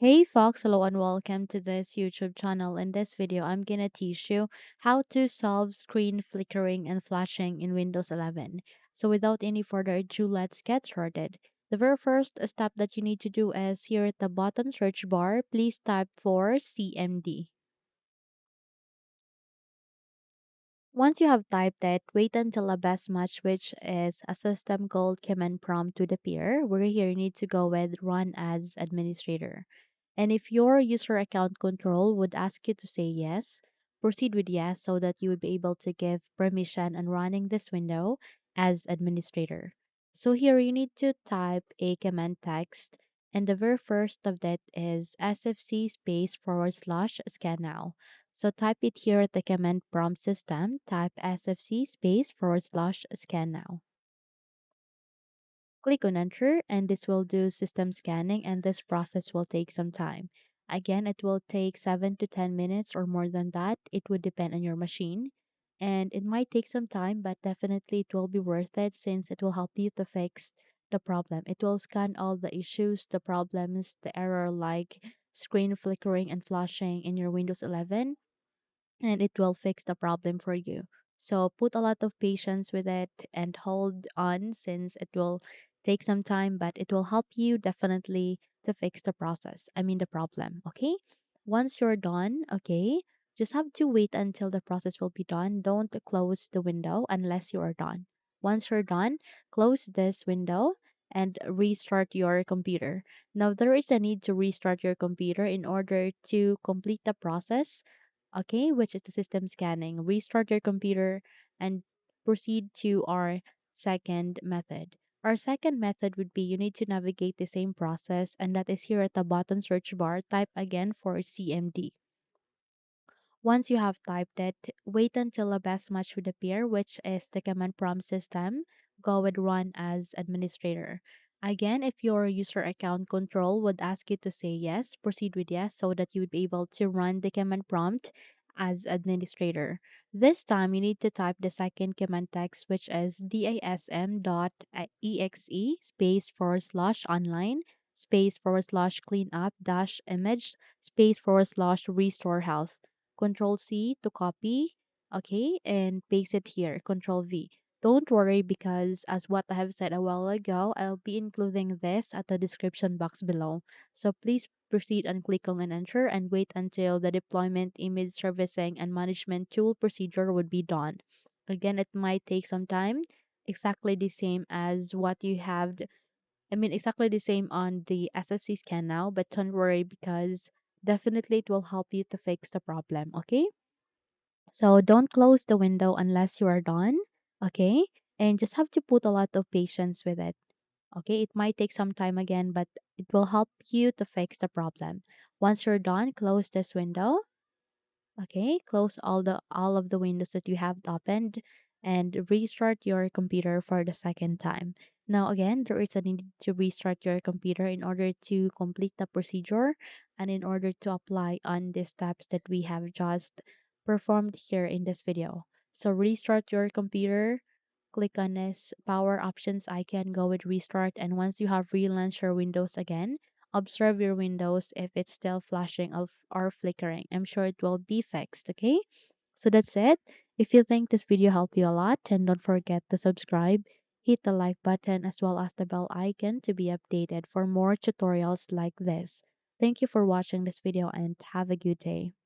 Hey folks, hello and welcome to this YouTube channel. In this video, I'm gonna teach you how to solve screen flickering and flashing in Windows 11. So without any further ado, let's get started. The very first step that you need to do is here at the bottom search bar, please type for CMD. Once you have typed it, wait until a best match, which is a system called command prompt would appear. Where here you need to go with run as administrator. And if your user account control would ask you to say yes, proceed with yes so that you would be able to give permission on running this window as administrator. So here you need to type a command text, and the very first of that is sfc space forward slash scannow. So type it here at the command prompt system, type sfc space forward slash scannow. Click on enter and this will do system scanning and this process will take some time. Again, it will take 7 to 10 minutes or more than that. It would depend on your machine. And it might take some time, but definitely it will be worth it since it will help you to fix the problem. It will scan all the issues, the problems, the error like screen flickering and flashing in your Windows 11 and it will fix the problem for you. So put a lot of patience with it and hold on since it will take some time, but it will help you definitely to fix the process. I mean, the problem. Okay. Once you're done, okay, just have to wait until the process will be done. Don't close the window unless you are done. Once you're done, close this window and restart your computer. Now, there is a need to restart your computer in order to complete the process, okay, which is the system scanning. Restart your computer and proceed to our second method. Our second method would be you need to navigate the same process, and that is here at the bottom search bar. Type again for CMD. Once you have typed it, wait until a best match would appear, which is the command prompt system. Go with run as administrator. Again, if your user account control would ask you to say yes, proceed with yes so that you would be able to run the command prompt as administrator. This time you need to type the second command text, which is DISM.exe space forward slash online space forward slash cleanup dash image space forward slash restore health. Control C to copy, okay, and paste it here. Control V. Don't worry because as what I have said a while ago, I'll be including this at the description box below. So please proceed and click on and enter and wait until the deployment image servicing and management tool procedure would be done. Again, it might take some time, exactly the same as what you have exactly the same on the SFC scan now, but don't worry because definitely it will help you to fix the problem, okay? So don't close the window unless you are done, okay? And just have to put a lot of patience with it, okay? It might take some time again, but it will help you to fix the problem. Once you're done, close this window. Okay, close all of the windows that you have opened and restart your computer for the second time. Now again, there is a need to restart your computer in order to complete the procedure and in order to apply on the steps that we have just performed here in this video. So restart your computer, click on this power options icon, go with restart, and once you have relaunched your Windows again, observe your windows if it's still flashing or flickering. I'm sure it will be fixed, okay? So that's it. If you think this video helped you a lot, then don't forget to subscribe, hit the like button as well as the bell icon to be updated for more tutorials like this. Thank you for watching this video and have a good day.